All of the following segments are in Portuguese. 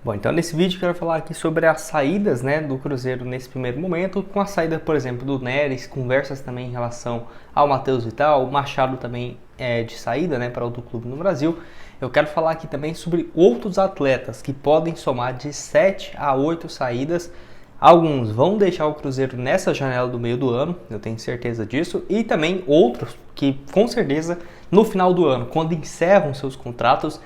Bom, então nesse vídeo eu quero falar aqui sobre as saídas, né, do Cruzeiro nesse primeiro momento, com a saída, por exemplo, do Neres, conversas também em relação ao Matheus Vital, o Machado também de saída, né, para outro clube no Brasil. Eu quero falar aqui também sobre outros atletas que podem somar de 7 a 8 saídas. Alguns vão deixar o Cruzeiro nessa janela do meio do ano, eu tenho certeza disso, e também outros que com certeza no final do ano, quando encerram seus contratos,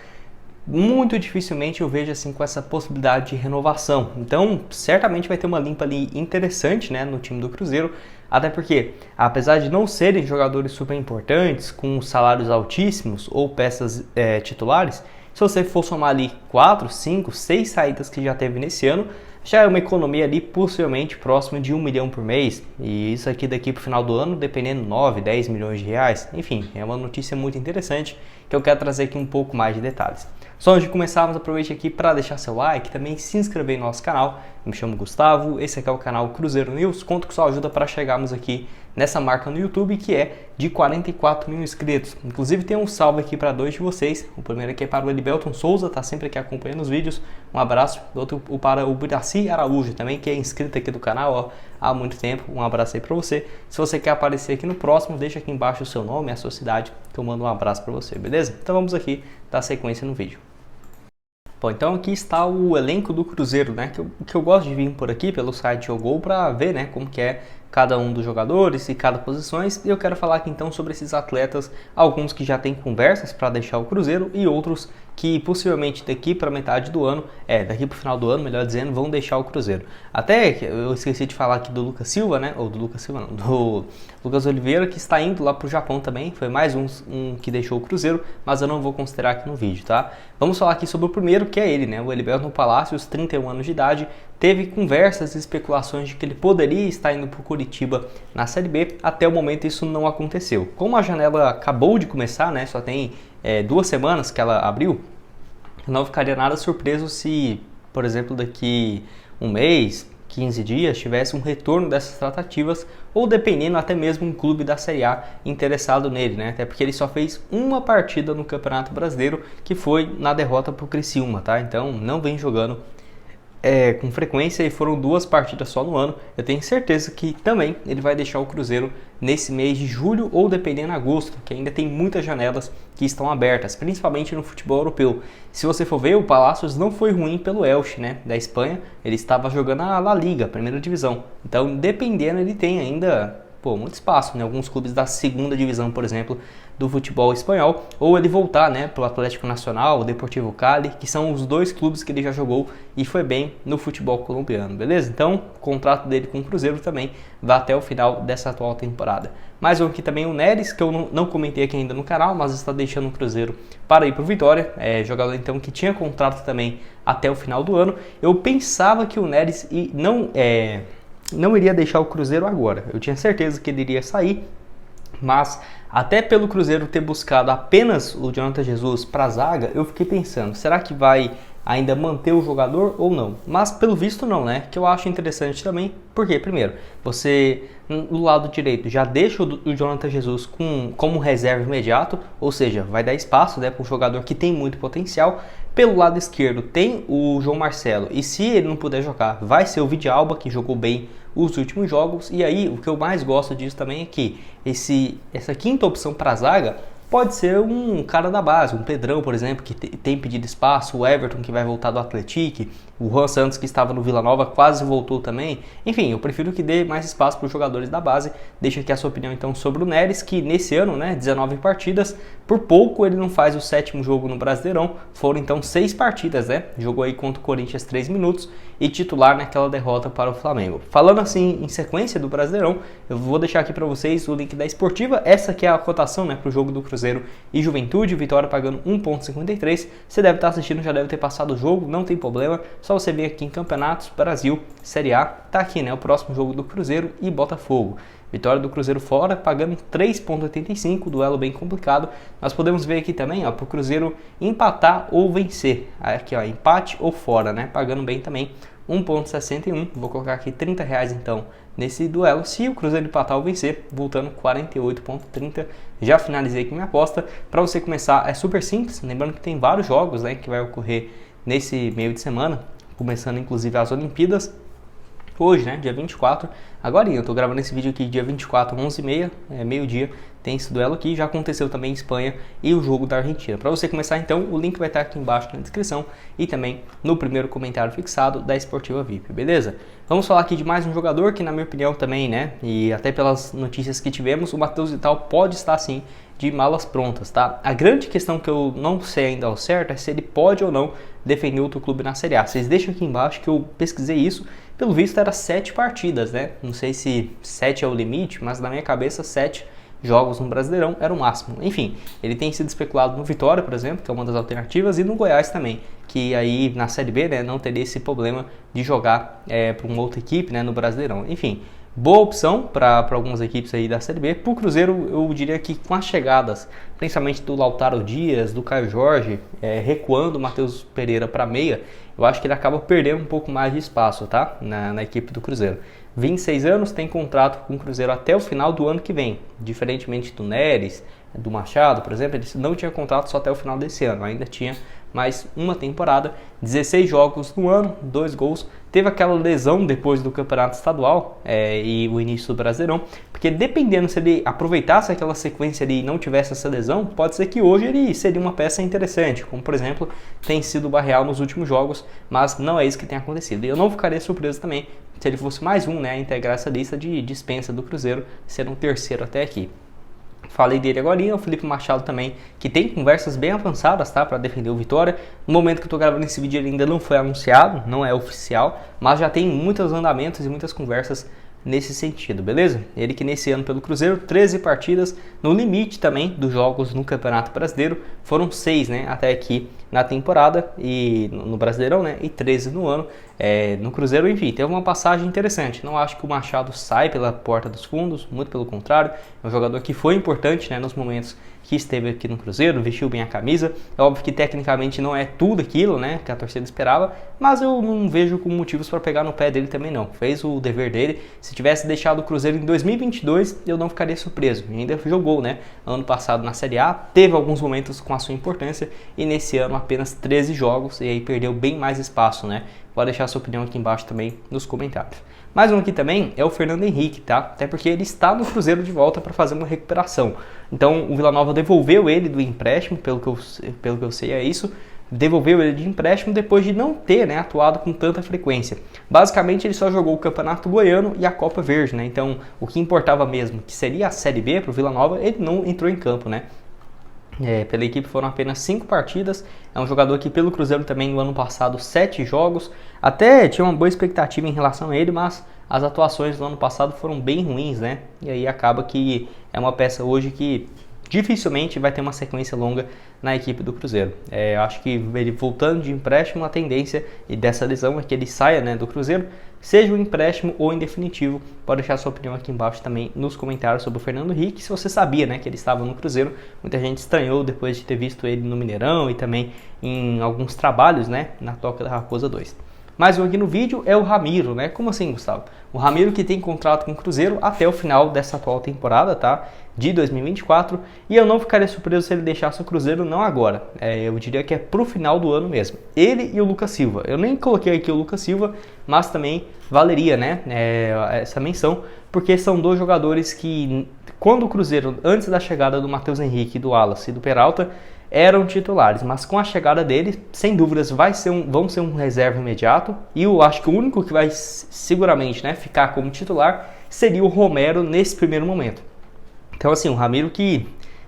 muito dificilmente eu vejo assim com essa possibilidade de renovação. Então, certamente vai ter uma limpa ali interessante, né, no time do Cruzeiro, até porque, apesar de não serem jogadores super importantes, com salários altíssimos ou peças titulares, se você for somar ali 4, 5, 6 saídas que já teve nesse ano, já é uma economia ali possivelmente próxima de 1 milhão por mês, e isso aqui daqui para o final do ano, dependendo 9, 10 milhões de reais. Enfim, é uma notícia muito interessante que eu quero trazer aqui um pouco mais de detalhes. Só antes de começarmos, aproveite aqui para deixar seu like, também se inscrever no nosso canal. Eu me chamo Gustavo, esse aqui é o canal Cruzeiro News, conto com sua ajuda para chegarmos aqui nessa marca no YouTube que é de 44 mil inscritos. Inclusive tem um salve aqui para dois de vocês. O primeiro aqui é para o Elibelton Souza, tá sempre aqui acompanhando os vídeos. Um abraço. O outro para o Buraci Araújo também, que é inscrito aqui do canal ó, há muito tempo. Um abraço aí para você. Se você quer aparecer aqui no próximo, deixa aqui embaixo o seu nome, a sua cidade, que eu mando um abraço para você, beleza? Então vamos aqui dar sequência no vídeo. Bom, então aqui está o elenco do Cruzeiro, né? Que eu gosto de vir por aqui pelo site Jogol para ver, né, como que é cada um dos jogadores e cada posições. E eu quero falar aqui então sobre esses atletas, alguns que já têm conversas para deixar o Cruzeiro e outros que possivelmente daqui para metade do ano, daqui para o final do ano, melhor dizendo, vão deixar o Cruzeiro. Até eu esqueci de falar aqui do Lucas Silva, né? Ou do Lucas Silva não, do Lucas Oliveira, que está indo lá para o Japão também. Foi mais um que deixou o Cruzeiro, mas eu não vou considerar aqui no vídeo, tá? Vamos falar aqui sobre o primeiro, que é ele, né? O Heriberto Palacios, 31 anos de idade. Teve conversas e especulações de que ele poderia estar indo para o Curitiba na Série B. Até o momento isso não aconteceu. Como a janela acabou de começar, né? Só tem 2 semanas que ela abriu, eu não ficaria nada surpreso se, por exemplo, daqui um mês, 15 dias, tivesse um retorno dessas tratativas, ou dependendo até mesmo um clube da Série A interessado nele, né? Até porque ele só fez uma partida no Campeonato Brasileiro, que foi na derrota para o Criciúma, tá? Então não vem jogando com frequência e foram 2 partidas só no ano. Eu tenho certeza que também ele vai deixar o Cruzeiro nesse mês de julho ou dependendo agosto, que ainda tem muitas janelas que estão abertas, principalmente no futebol europeu. Se você for ver, o Palacios não foi ruim pelo Elche, né, da Espanha. Ele estava jogando a La Liga, a primeira divisão. Então, dependendo, ele tem ainda muito espaço em alguns clubes da segunda divisão, por exemplo, do futebol espanhol, ou ele voltar, né, para o Atlético Nacional, o Deportivo Cali, que são os 2 clubes que ele já jogou e foi bem no futebol colombiano, beleza? Então, o contrato dele com o Cruzeiro também vai até o final dessa atual temporada. Mais um aqui também, o Neres, que eu não comentei aqui ainda no canal, mas está deixando o Cruzeiro para ir para o Vitória, jogador então que tinha contrato também até o final do ano. Eu pensava que o Neres não iria deixar o Cruzeiro agora. Eu tinha certeza que ele iria sair, mas até pelo Cruzeiro ter buscado apenas o Jonathan Jesus para a zaga, eu fiquei pensando, será que vai ainda manter o jogador ou não? Mas pelo visto não, né? Que eu acho interessante também, porque primeiro, você do lado direito já deixa o Jonathan Jesus como reserva imediato, ou seja, vai dar espaço, né, para um jogador que tem muito potencial. Pelo lado esquerdo tem o João Marcelo, e se ele não puder jogar, vai ser o Vidalba, que jogou bem os últimos jogos. E aí, o que eu mais gosto disso também é que essa quinta opção para a zaga pode ser um cara da base, um Pedrão, por exemplo, que tem pedido espaço, o Everton, que vai voltar do Atlético, o Juan Santos, que estava no Vila Nova, quase voltou também. Enfim, eu prefiro que dê mais espaço para os jogadores da base. Deixa aqui a sua opinião então sobre o Neres, que nesse ano, né, 19 partidas, por pouco ele não faz o 7º jogo no Brasileirão, foram então 6 partidas, né, jogou aí contra o Corinthians 3 minutos e titular naquela derrota para o Flamengo. Falando assim em sequência do Brasileirão, eu vou deixar aqui para vocês o link da Esportiva. Essa aqui é a cotação, né, para o jogo do Cruzeiro e Juventude, Vitória pagando 1,53. Você deve estar assistindo, já deve ter passado o jogo, não tem problema, só você vir aqui em Campeonatos Brasil, Série A, tá aqui, né, o próximo jogo do Cruzeiro e Botafogo. Vitória do Cruzeiro fora, pagando 3,85, duelo bem complicado. Nós podemos ver aqui também, ó, para o Cruzeiro empatar ou vencer. Aqui, ó, empate ou fora, né, pagando bem também, 1,61. Vou colocar aqui R$30 então nesse duelo. Se o Cruzeiro empatar ou vencer, voltando 48,30. Já finalizei aqui minha aposta. Para você começar é super simples, lembrando que tem vários jogos, né, que vai ocorrer nesse meio de semana, começando inclusive as Olimpíadas. Hoje, né, dia 24, agora eu tô gravando esse vídeo aqui dia 24, 11h30, meio-dia, tem esse duelo aqui, já aconteceu também em Espanha e o jogo da Argentina. Para você começar então, o link vai estar aqui embaixo na descrição e também no primeiro comentário fixado da Esportiva VIP, beleza? Vamos falar aqui de mais um jogador que na minha opinião também, né, e até pelas notícias que tivemos, o Matheus Vital pode estar sim de malas prontas, tá? A grande questão que eu não sei ainda ao certo é se ele pode ou não defender outro clube na Série A. Vocês deixam aqui embaixo que eu pesquisei isso, pelo visto era 7 partidas, né? Não sei se 7 é o limite, mas na minha cabeça 7 jogos no Brasileirão era o máximo. Enfim, ele tem sido especulado no Vitória, por exemplo, que é uma das alternativas, e no Goiás também, que aí na Série B, né, não teria esse problema de jogar para uma outra equipe, né, no Brasileirão. Enfim, boa opção para algumas equipes aí da Série B. Para o Cruzeiro, eu diria que com as chegadas, principalmente do Lautaro Dias, do Caio Jorge, recuando o Matheus Pereira para meia, eu acho que ele acaba perdendo um pouco mais de espaço, tá? Na equipe do Cruzeiro. 26 anos, tem contrato com o Cruzeiro até o final do ano que vem. Diferentemente do Neres, do Machado, por exemplo, ele não tinha contrato só até o final desse ano, ainda tinha mais uma temporada, 16 jogos no ano, 2 gols. Teve aquela lesão depois do campeonato estadual e o início do Brasileirão, porque dependendo se ele aproveitasse aquela sequência ali e não tivesse essa lesão, pode ser que hoje ele seria uma peça interessante, como por exemplo tem sido o Barreal nos últimos jogos, mas não é isso que tem acontecido. E eu não ficaria surpreso também se ele fosse mais um, né, a integrar essa lista de dispensa do Cruzeiro, ser um terceiro até aqui. Falei dele agora, o Felipe Machado também, que tem conversas bem avançadas, tá, para defender o Vitória. No momento que eu tô gravando esse vídeo ele ainda não foi anunciado, não é oficial, mas já tem muitos andamentos e muitas conversas nesse sentido, beleza? Ele que nesse ano pelo Cruzeiro, 13 partidas, no limite também dos jogos no Campeonato Brasileiro, foram 6, né, até aqui na temporada, e no Brasileirão, né, e 13 no ano. No Cruzeiro, enfim, teve uma passagem interessante. Não acho que o Machado sai pela porta dos fundos, muito pelo contrário, é um jogador que foi importante, né, nos momentos que esteve aqui no Cruzeiro, vestiu bem a camisa. É óbvio que tecnicamente não é tudo aquilo, né, que a torcida esperava, mas eu não vejo com motivos para pegar no pé dele também não. Fez o dever dele. Se tivesse deixado o Cruzeiro em 2022, eu não ficaria surpreso. E ainda jogou, né, ano passado na Série A, teve alguns momentos com a sua importância e nesse ano apenas 13 jogos e aí perdeu bem mais espaço, né? Pode deixar a sua opinião aqui embaixo também nos comentários. Mais um aqui também é o Fernando Henrique, tá? Até porque ele está no Cruzeiro de volta para fazer uma recuperação. Então o Vila Nova devolveu ele do empréstimo, pelo que eu sei é isso. Devolveu ele de empréstimo depois de não ter, né, atuado com tanta frequência. Basicamente ele só jogou o Campeonato Goiano e a Copa Verde, né? Então o que importava mesmo, que seria a Série B para o Vila Nova, ele não entrou em campo, né? Pela equipe foram apenas 5 partidas. É um jogador que pelo Cruzeiro também no ano passado 7 jogos. Até tinha uma boa expectativa em relação a ele, mas as atuações do ano passado foram bem ruins, né? E aí acaba que é uma peça hoje que dificilmente vai ter uma sequência longa na equipe do Cruzeiro. Eu acho que ele voltando de empréstimo, a tendência e dessa lesão é que ele saia, né, do Cruzeiro, seja um empréstimo ou em definitivo. Pode deixar sua opinião aqui embaixo também nos comentários sobre o Fernando Henrique. Se você sabia, né, que ele estava no Cruzeiro, muita gente estranhou depois de ter visto ele no Mineirão e também em alguns trabalhos, né, na Toca da Raposa 2. Mais um aqui no vídeo é o Ramiro, né? Como assim, Gustavo? O Ramiro que tem contrato com o Cruzeiro até o final dessa atual temporada, tá? De 2024. E eu não ficaria surpreso se ele deixasse o Cruzeiro não agora. Eu diria que é pro final do ano mesmo. Ele e o Lucas Silva. Eu nem coloquei aqui o Lucas Silva, mas também valeria, né? Essa menção, porque são dois jogadores que, quando o Cruzeiro, antes da chegada do Matheus Henrique, do Wallace e do Peralta, eram titulares, mas com a chegada dele, sem dúvidas, vão ser um reserva imediato. E eu acho que o único que vai seguramente, né, ficar como titular seria o Romero nesse primeiro momento. Então assim, o Ramiro que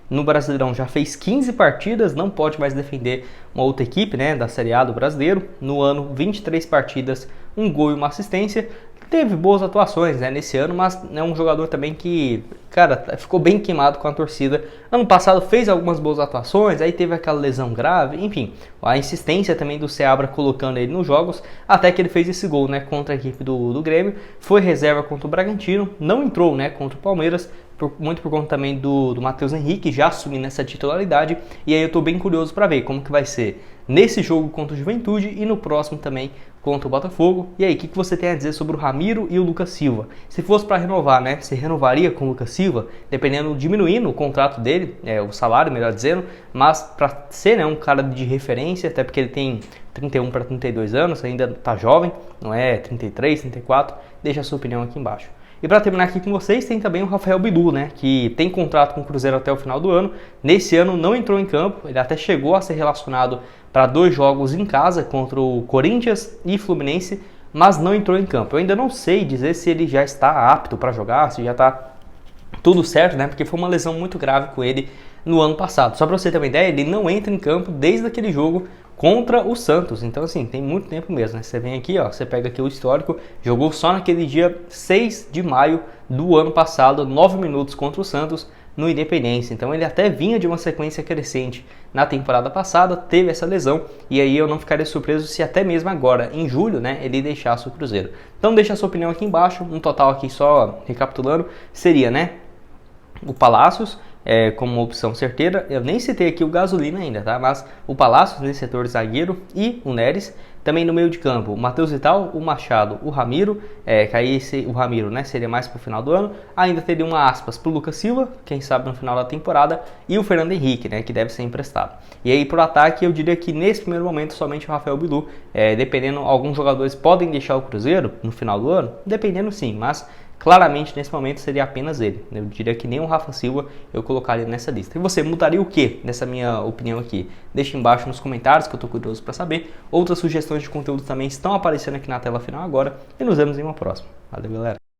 no Brasileirão já fez 15 partidas, não pode mais defender uma outra equipe, né, da Série A do Brasileiro. No ano, 23 partidas, um gol e uma assistência. Teve boas atuações, né, nesse ano, mas é um jogador também que, cara, ficou bem queimado com a torcida. Ano passado fez algumas boas atuações, aí teve aquela lesão grave, enfim, a insistência também do Seabra colocando ele nos jogos, até que ele fez esse gol, né, contra a equipe do Grêmio. Foi reserva contra o Bragantino, não entrou, né, contra o Palmeiras, muito por conta também do Matheus Henrique já assumindo essa titularidade. E aí eu tô bem curioso para ver como que vai ser nesse jogo contra o Juventude e no próximo também contra o Botafogo. E aí, o que você tem a dizer sobre o Ramiro e o Lucas Silva? Se fosse para renovar, né, você renovaria com o Lucas Silva, dependendo, diminuindo o contrato dele, o salário, melhor dizendo, mas para ser, né, um cara de referência, até porque ele tem 31 para 32 anos, ainda está jovem, não é 33, 34, deixa a sua opinião aqui embaixo. E para terminar aqui com vocês, tem também o Rafael Bilu, né, que tem contrato com o Cruzeiro até o final do ano. Nesse ano não entrou em campo, ele até chegou a ser relacionado para 2 jogos em casa contra o Corinthians e Fluminense, mas não entrou em campo. Eu ainda não sei dizer se ele já está apto para jogar, se já está tudo certo, né, porque foi uma lesão muito grave com ele no ano passado. Só para você ter uma ideia, ele não entra em campo desde aquele jogo contra o Santos. Então, assim, tem muito tempo mesmo, né? Você vem aqui, ó, você pega aqui o histórico, jogou só naquele dia 6 de maio do ano passado, 9 minutos contra o Santos no Independência. Então, ele até vinha de uma sequência crescente na temporada passada, teve essa lesão, e aí eu não ficaria surpreso se até mesmo agora, em julho, né, ele deixasse o Cruzeiro. Então, deixa a sua opinião aqui embaixo. Um total aqui, só recapitulando, seria, né, o Palácios, como uma opção certeira. Eu nem citei aqui o Gasolina ainda, tá? Mas o Palácios nesse setor de zagueiro e o Neres. Também no meio de campo, o Matheus Vital, o Machado, o Ramiro, que aí o Ramiro, né, seria mais para o final do ano. Ainda teria uma aspas para o Lucas Silva, quem sabe no final da temporada, e o Fernando Henrique, né, que deve ser emprestado. E aí pro ataque, eu diria que nesse primeiro momento somente o Rafael Bilu, dependendo, alguns jogadores podem deixar o Cruzeiro no final do ano, dependendo sim, mas claramente nesse momento seria apenas ele. Eu diria que nem o Rafa Silva eu colocaria nessa lista. E você mudaria o que nessa minha opinião aqui? Deixa embaixo nos comentários que eu estou curioso para saber. Outras sugestões de conteúdo também estão aparecendo aqui na tela final agora. E nos vemos em uma próxima. Valeu, galera!